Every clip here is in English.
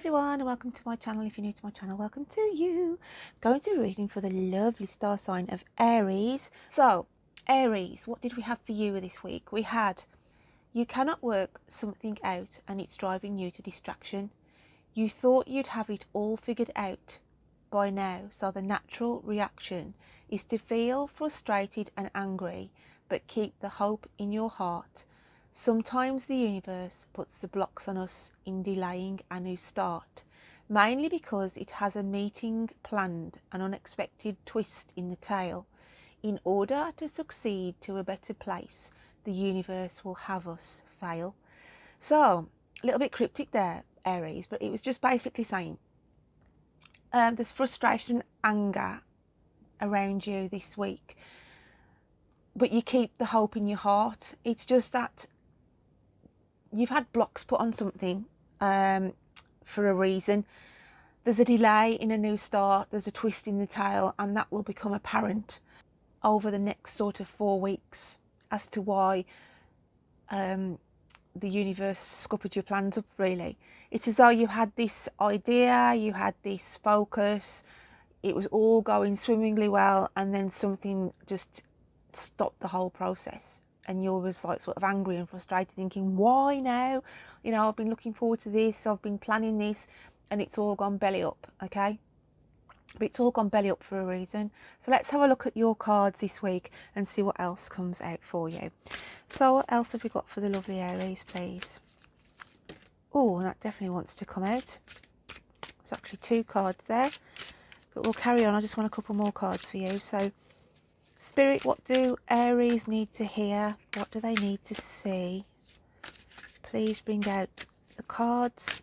everyone, and welcome to my channel. If you're new to my channel, welcome to you. I'm going to be reading for the lovely star sign of Aries. So, Aries, what did we have for you this week? We had, you cannot work something out and it's driving you to distraction. You thought you'd have it all figured out by now, so the natural reaction is to feel frustrated and angry, but keep the hope in your heart. Sometimes the universe puts the blocks on us in delaying a new start, mainly because it has a meeting planned, an unexpected twist in the tale. In order to succeed to a better place, the universe will have us fail. So, a little bit cryptic there, Aries, but it was just basically saying there's frustration and anger around you this week, but you keep the hope in your heart. It's just that you've had blocks put on something for a reason. There's a delay in a new start, there's a twist in the tale, and that will become apparent over the next sort of 4 weeks as to why the universe scuppered your plans up, really. It's as though you had this idea, you had this focus, it was all going swimmingly well, and then something just stopped the whole process. And you was like sort of angry and frustrated, thinking, why now? You know, I've been looking forward to this, I've been planning this, and it's all gone belly up, okay? But it's all gone belly up for a reason. So let's have a look at your cards this week and see what else comes out for you. So what else have we got for the lovely Aries, please? Oh, that definitely wants to come out. There's actually 2 cards there, but we'll carry on. I just want a couple more cards for you. So Spirit, what do Aries need to hear? What do they need to see? Please bring out the cards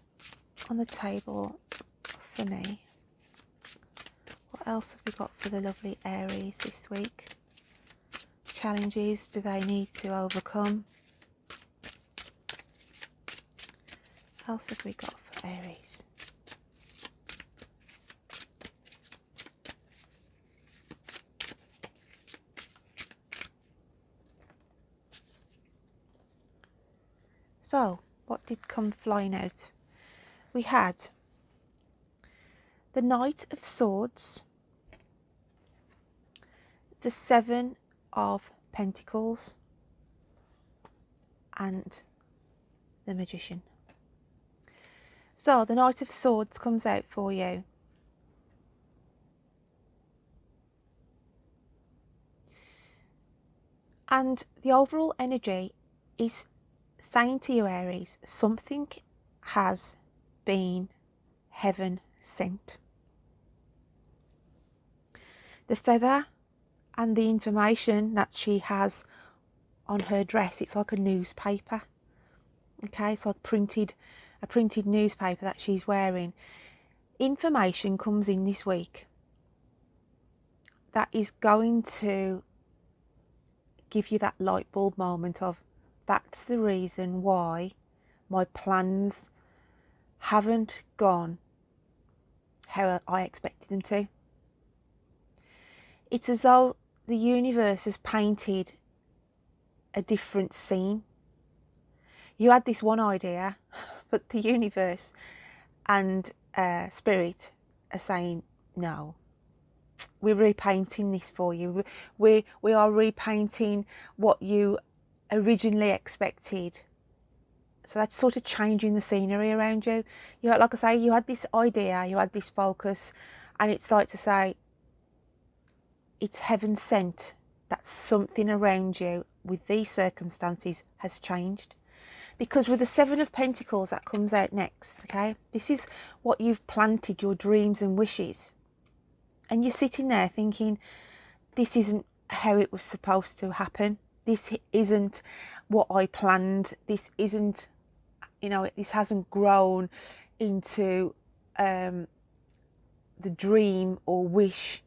on the table for me. What else have we got for the lovely Aries this week? Challenges do they need to overcome? What else have we got for Aries? So, what did come flying out? We had the Knight of Swords, the 7 of Pentacles, and the Magician. So, the Knight of Swords comes out for you. And the overall energy is saying to you, Aries, something has been heaven sent. The feather and the information that she has on her dress, it's like a newspaper. Okay, it's like a printed newspaper that she's wearing. Information comes in this week that is going to give you that light bulb moment of, that's the reason why my plans haven't gone how I expected them to. It's as though the universe has painted a different scene. You had this one idea, but the universe and Spirit are saying, no, we're repainting this for you. We are repainting what you originally expected. So that's sort of changing the scenery around you. You had, like I say, you had this idea, you had this focus, and it's like to say, it's heaven sent that something around you with these circumstances has changed. Because with the 7 of Pentacles that comes out next, okay, this is what you've planted, your dreams and wishes. And you're sitting there thinking, this isn't how it was supposed to happen. This isn't what I planned. This isn't, you know, this hasn't grown into the dream or wish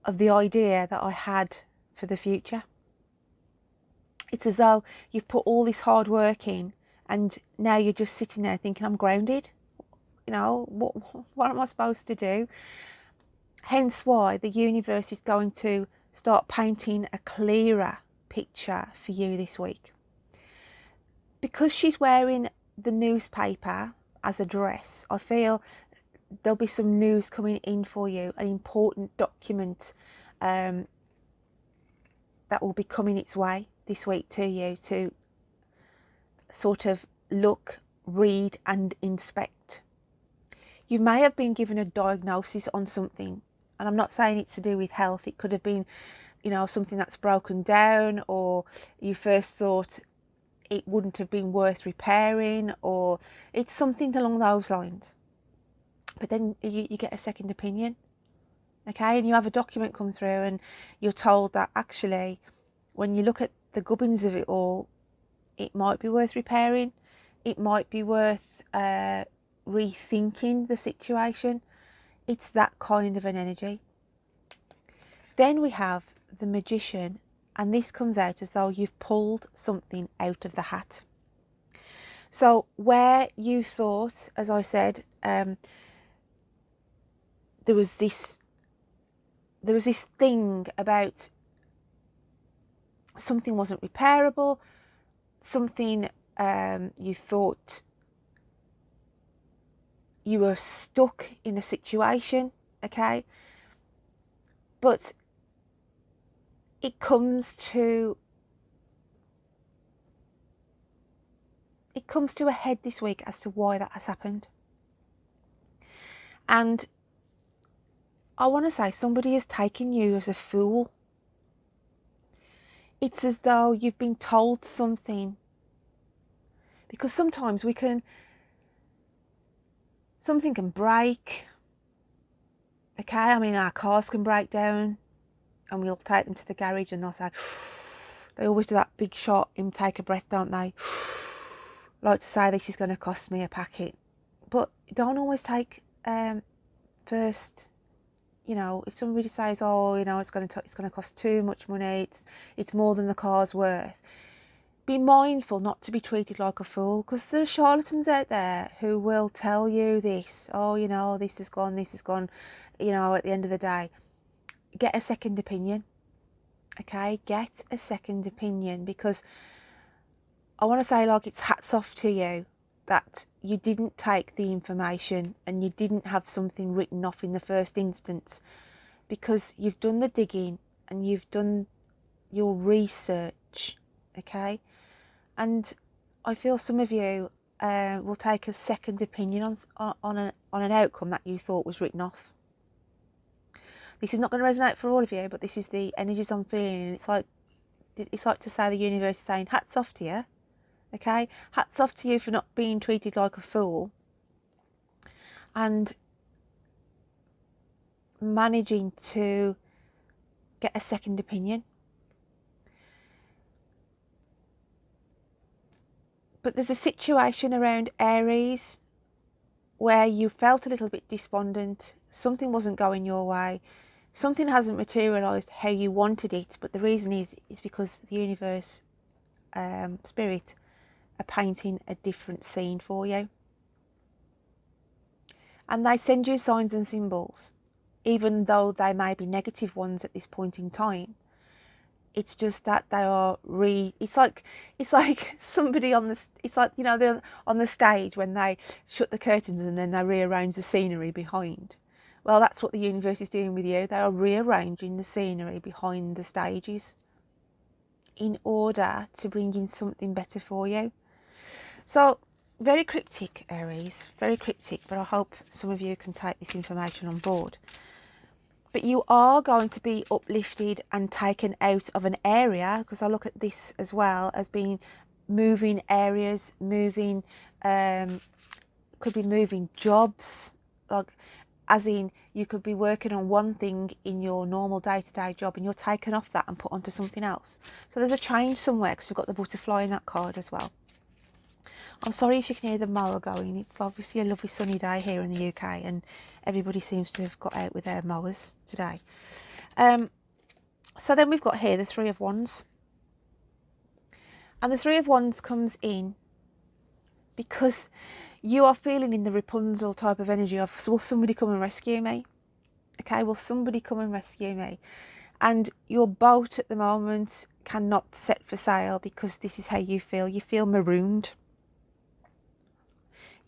of the idea that I had for the future. It's as though you've put all this hard work in and now you're just sitting there thinking, I'm grounded. You know, what am I supposed to do? Hence why the universe is going to start painting a clearer picture for you this week. Because she's wearing the newspaper as a dress, I feel there'll be some news coming in for you, an important document that will be coming its way this week to you to sort of look, read and inspect. You may have been given a diagnosis on something, and I'm not saying it's to do with health. It could have been, you know, something that's broken down, or you first thought it wouldn't have been worth repairing, or it's something along those lines. But then you get a second opinion, okay, and you have a document come through and you're told that actually when you look at the gubbins of it all, it might be worth repairing, it might be worth rethinking the situation. It's that kind of an energy. Then we have the Magician, and this comes out as though you've pulled something out of the hat. So where you thought, as I said, there was this thing about something wasn't repairable, something you thought you were stuck in a situation, okay, but it comes to a head this week as to why that has happened. And I want to say somebody has taken you as a fool. It's as though you've been told something, because sometimes something can break, okay, I mean our cars can break down and we'll take them to the garage and they'll say, they always do that big shot, take a breath, don't they? Like to say, this is going to cost me a packet. But don't always take first, you know, if somebody says, oh, you know, it's going to cost too much money, it's more than the car's worth. Be mindful not to be treated like a fool, because there are charlatans out there who will tell you this, oh, you know, this is gone, you know, at the end of the day. Get a second opinion, okay? Get a second opinion, because I want to say, like, it's hats off to you that you didn't take the information and you didn't have something written off in the first instance, because you've done the digging and you've done your research, okay? And I feel some of you will take a second opinion on an outcome that you thought was written off. This is not going to resonate for all of you, but this is the energies I'm feeling. It's like to say the universe is saying, hats off to you, okay? Hats off to you for not being treated like a fool and managing to get a second opinion. But there's a situation around Aries where you felt a little bit despondent, something wasn't going your way, something hasn't materialised how you wanted it, but the reason is because the universe, spirit, are painting a different scene for you. And they send you signs and symbols, even though they may be negative ones at this point in time. It's just that they are it's like somebody it's like, you know, they're on the stage when they shut the curtains and then they rearrange the scenery behind. Well, that's what the universe is doing with you. They are rearranging the scenery behind the stages in order to bring in something better for you. So, very cryptic, Aries, very cryptic, but I hope some of you can take this information on board. But you are going to be uplifted and taken out of an area, because I look at this as well as being moving areas, moving, could be moving jobs, like as in you could be working on one thing in your normal day-to-day job and you're taken off that and put onto something else. So there's a change somewhere, because we've got the butterfly in that card as well. I'm sorry if you can hear the mower going. It's obviously a lovely sunny day here in the UK and everybody seems to have got out with their mowers today. So then we've got here the Three of Wands. And the Three of Wands comes in because you are feeling in the Rapunzel type of energy of, will somebody come and rescue me? Okay, will somebody come and rescue me? And your boat at the moment cannot set for sail because this is how you feel. You feel marooned.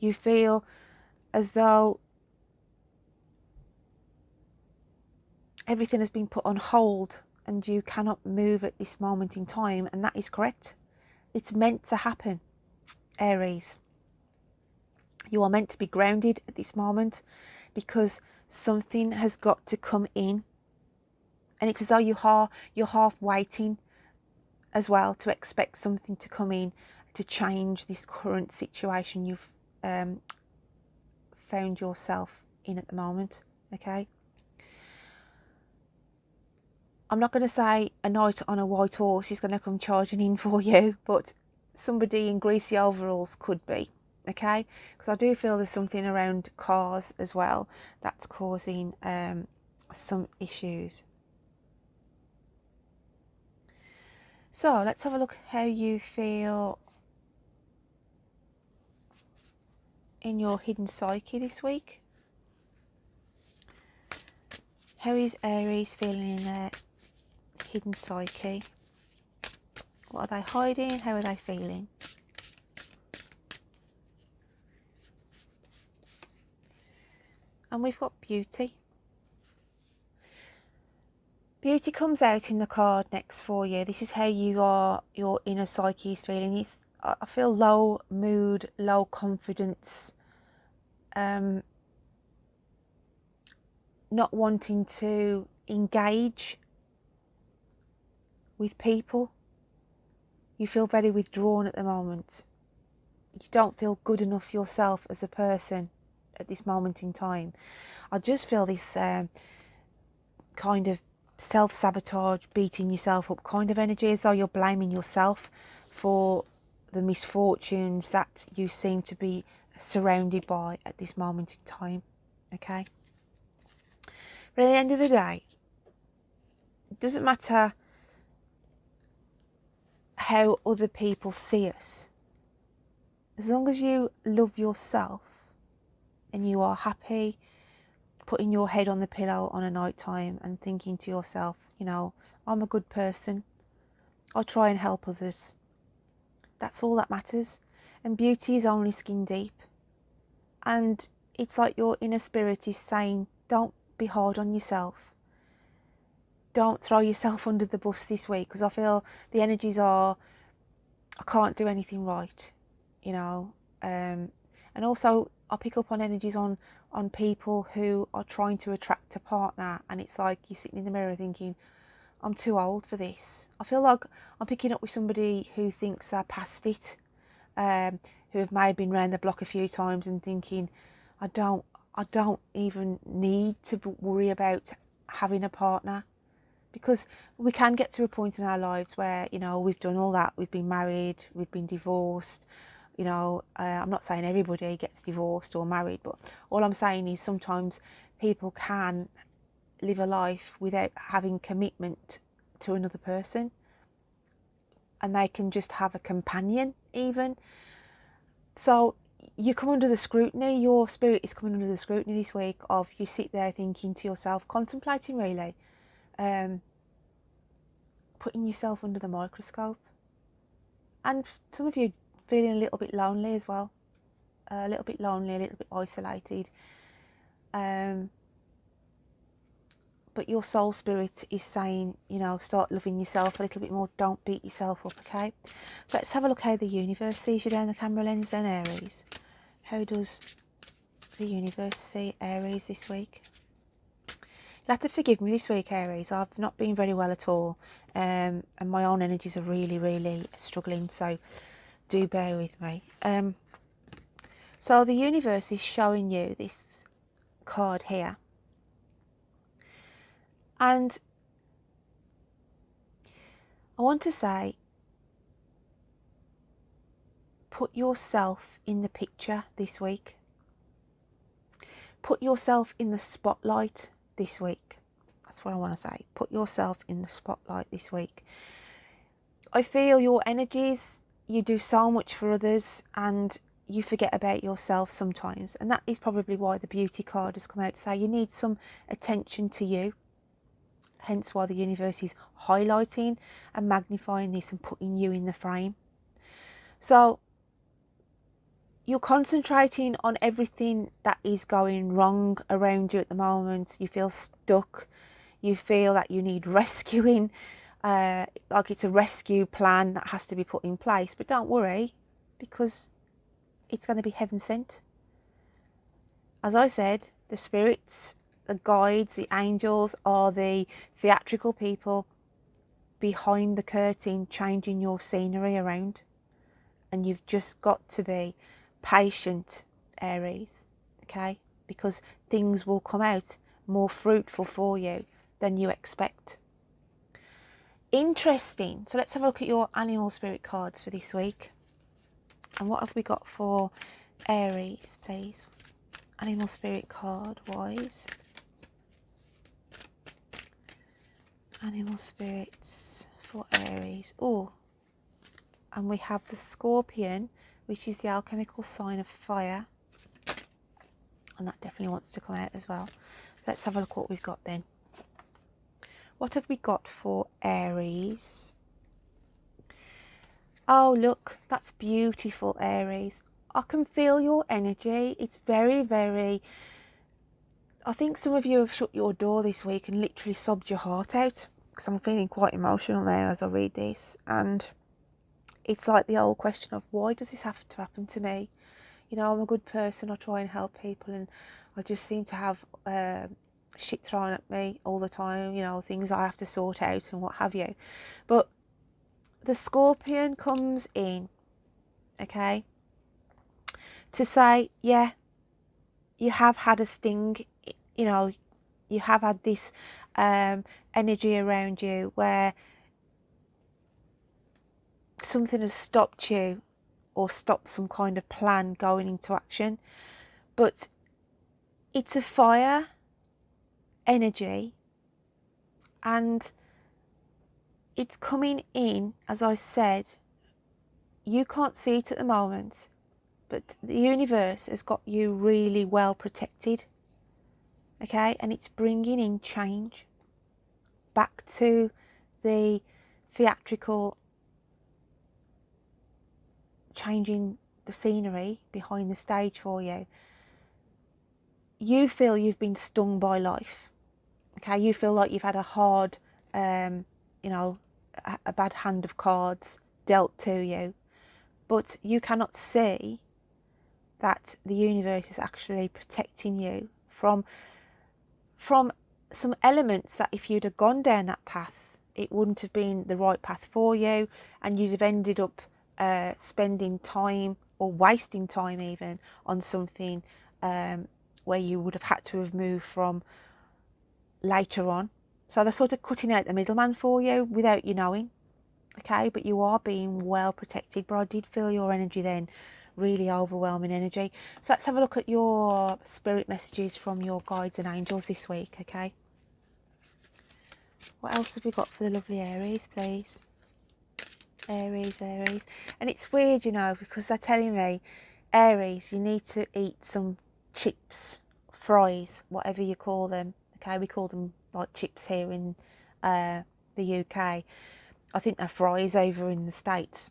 You feel as though everything has been put on hold and you cannot move at this moment in time, and that is correct. It's meant to happen, Aries. You are meant to be grounded at this moment because something has got to come in, and it's as though you're half waiting as well to expect something to come in to change this current situation you've found yourself in at the moment. Okay, I'm not going to say a knight on a white horse is going to come charging in for you, but somebody in greasy overalls could be. Okay, because I do feel there's something around cars as well that's causing some issues. So let's have a look how you feel in your hidden psyche this week. How is Aries feeling in their hidden psyche? What are they hiding? How are they feeling? And we've got beauty. Beauty comes out in the card next for you. This is how your inner psyche is feeling. I feel low mood, low confidence, not wanting to engage with people. You feel very withdrawn at the moment. You don't feel good enough yourself as a person at this moment in time. I just feel this kind of self-sabotage, beating yourself up kind of energy, as though you're blaming yourself for the misfortunes that you seem to be surrounded by at this moment in time. Okay, but at the end of the day, it doesn't matter how other people see us, as long as you love yourself and you are happy putting your head on the pillow on a night time and thinking to yourself, you know, I'm a good person, I try and help others. That's all that matters. And beauty is only skin deep. And it's like your inner spirit is saying, don't be hard on yourself. Don't throw yourself under the bus this week, because I feel the energies are, I can't do anything right, you know. And also I pick up on energies on people who are trying to attract a partner, and it's like you're sitting in the mirror thinking, I'm too old for this. I feel like I'm picking up with somebody who thinks they're past it, who have maybe been round the block a few times and thinking, I don't even need to worry about having a partner, because we can get to a point in our lives where, you know, we've done all that, we've been married, we've been divorced, you know. I'm not saying everybody gets divorced or married, but all I'm saying is sometimes people can live a life without having commitment to another person, and they can just have a companion even. So you come under the scrutiny, your spirit is coming under the scrutiny this week of, you sit there thinking to yourself, contemplating really, putting yourself under the microscope. And some of you feeling a little bit lonely as well, a little bit lonely, a little bit isolated. But your soul spirit is saying, you know, start loving yourself a little bit more, don't beat yourself up, okay? Let's have a look how the universe sees you down the camera lens then, Aries. How does the universe see Aries this week? You'll have to forgive me this week, Aries. I've not been very well at all, and my own energies are really struggling, so do bear with me. So the universe is showing you this card here, and I want to say, put yourself in the picture this week. Put yourself in the spotlight this week. That's what I want to say. Put yourself in the spotlight this week. I feel your energies, you do so much for others and you forget about yourself sometimes. And that is probably why the beauty card has come out to say you need some attention to you. Hence why the universe is highlighting and magnifying this and putting you in the frame. So you're concentrating on everything that is going wrong around you at the moment. You feel stuck. You feel that you need rescuing, like it's a rescue plan that has to be put in place. But don't worry, because it's going to be heaven sent. As I said, the spirits, the guides, the angels are the theatrical people behind the curtain changing your scenery around. And you've just got to be patient, Aries, okay? Because things will come out more fruitful for you than you expect. Interesting. So let's have a look at your animal spirit cards for this week. And what have we got for Aries, please? Animal spirit card wise. Animal spirits for Aries. Oh, and we have the Scorpion, which is the alchemical sign of fire. And that definitely wants to come out as well. Let's have a look what we've got then. What have we got for Aries? Oh, look, that's beautiful, Aries. I can feel your energy. It's very, very... I think some of you have shut your door this week and literally sobbed your heart out, because I'm feeling quite emotional now as I read this. And it's like the old question of, why does this have to happen to me? You know, I'm a good person. I try and help people, and I just seem to have shit thrown at me all the time, you know, things I have to sort out and what have you. But the Scorpion comes in, okay, to say, yeah, you have had a sting, you know, you have had this energy around you where something has stopped you or stopped some kind of plan going into action. But it's a fire energy, and it's coming in, as I said, you can't see it at the moment, but the universe has got you really well protected, okay? And it's bringing in change back to the theatrical, changing the scenery behind the stage for you. You feel you've been stung by life, okay? You feel like you've had a hard, you know, a bad hand of cards dealt to you, but you cannot see that the universe is actually protecting you from some elements that if you'd have gone down that path, it wouldn't have been the right path for you, and you'd have ended up spending time or wasting time even on something where you would have had to have moved from later on. So they're sort of cutting out the middleman for you without you knowing, okay? But you are being well protected. But I did feel your energy then, really overwhelming energy. So let's have a look at your spirit messages from your guides and angels this week, okay? What else have we got for the lovely Aries, please? Aries, Aries. And it's weird, you know, because they're telling me, Aries, you need to eat some chips, fries, whatever you call them, okay? We call them like chips here in the UK. I think they're fries over in the States.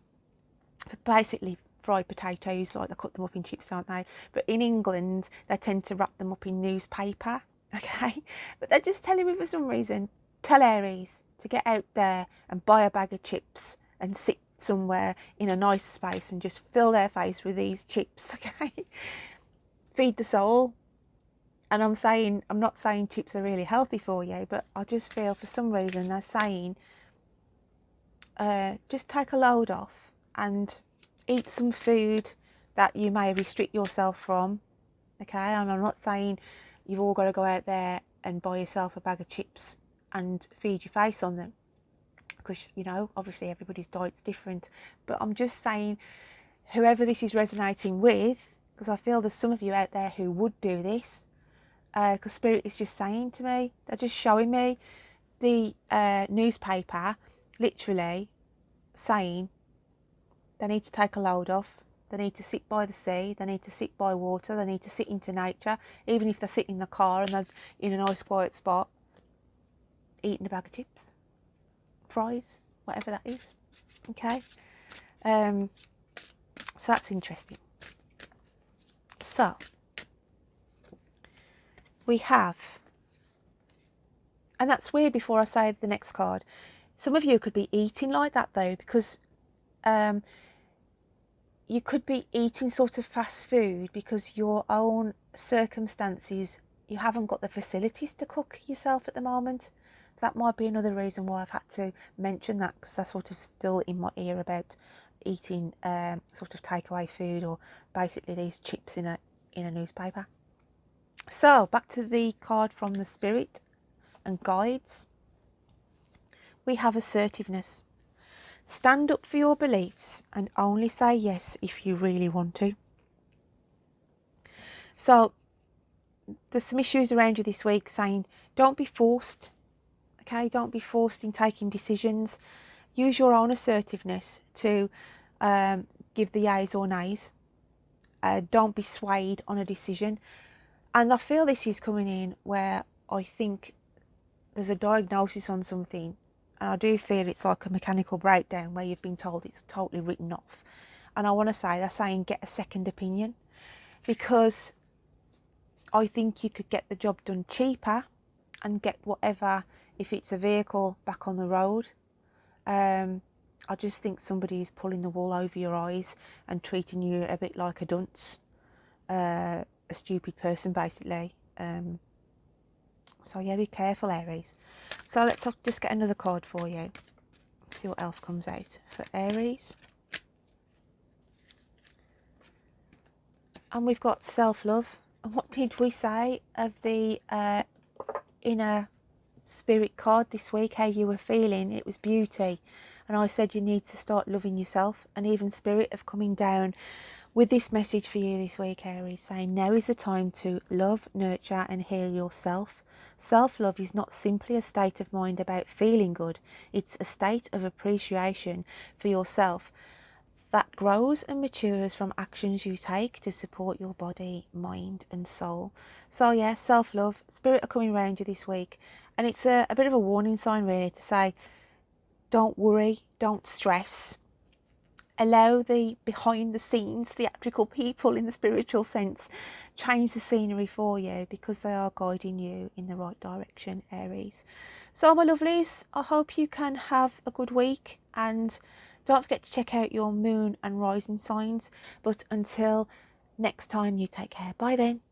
But basically fried potatoes, like they cut them up in chips, don't they? But in England, they tend to wrap them up in newspaper, okay? But they're just telling me for some reason, tell Aries to get out there and buy a bag of chips and sit somewhere in a nice space and just fill their face with these chips, okay? Feed the soul. And I'm not saying chips are really healthy for you, but I just feel for some reason they're saying just take a load off and eat some food that you may restrict yourself from, okay? And I'm not saying you've all got to go out there and buy yourself a bag of chips and feed your face on them, because, you know, obviously everybody's diet's different. But I'm just saying, whoever this is resonating with, because I feel there's some of you out there who would do this, because Spirit is just saying to me, they're just showing me the newspaper literally saying they need to take a load off, they need to sit by the sea, they need to sit by water, they need to sit into nature, even if they sit in the car and they're in a nice quiet spot, eating a bag of chips, fries, whatever that is, okay? So that's interesting. So we have, and that's weird before I say the next card, some of you could be eating like that though, because you could be eating sort of fast food because your own circumstances, you haven't got the facilities to cook yourself at the moment. That might be another reason why I've had to mention that, because that's sort of still in my ear about eating sort of takeaway food, or basically these chips in a newspaper. So back to the card from the Spirit and guides. We have assertiveness. Stand up for your beliefs and only say yes if you really want to. So there's some issues around you this week saying don't be forced, okay? Don't be forced in taking decisions. Use your own assertiveness to give the yeas or nays. Don't be swayed on a decision. And I feel this is coming in where I think there's a diagnosis on something, and I do feel it's like a mechanical breakdown where you've been told it's totally written off. And I want to say, they're saying get a second opinion, because I think you could get the job done cheaper and get whatever, if it's a vehicle, back on the road. I just think somebody is pulling the wool over your eyes and treating you a bit like a dunce, a stupid person basically. So yeah, be careful, Aries. So let's just get another card for you. See what else comes out for Aries. And we've got self-love. And what did we say of the inner spirit card this week? How you were feeling? It was beauty. And I said you need to start loving yourself. And even Spirit of coming down with this message for you this week, Aries, saying now is the time to love, nurture and heal yourself. Self-love is not simply a state of mind about feeling good. It's a state of appreciation for yourself that grows and matures from actions you take to support your body, mind and soul. So yeah, self-love, Spirit are coming around you this week. And it's a bit of a warning sign really to say, don't worry, don't stress. Allow the behind the scenes theatrical people in the spiritual sense change the scenery for you, because they are guiding you in the right direction, Aries. So my lovelies, I hope you can have a good week, and don't forget to check out your moon and rising signs. But until next time, you take care. Bye then.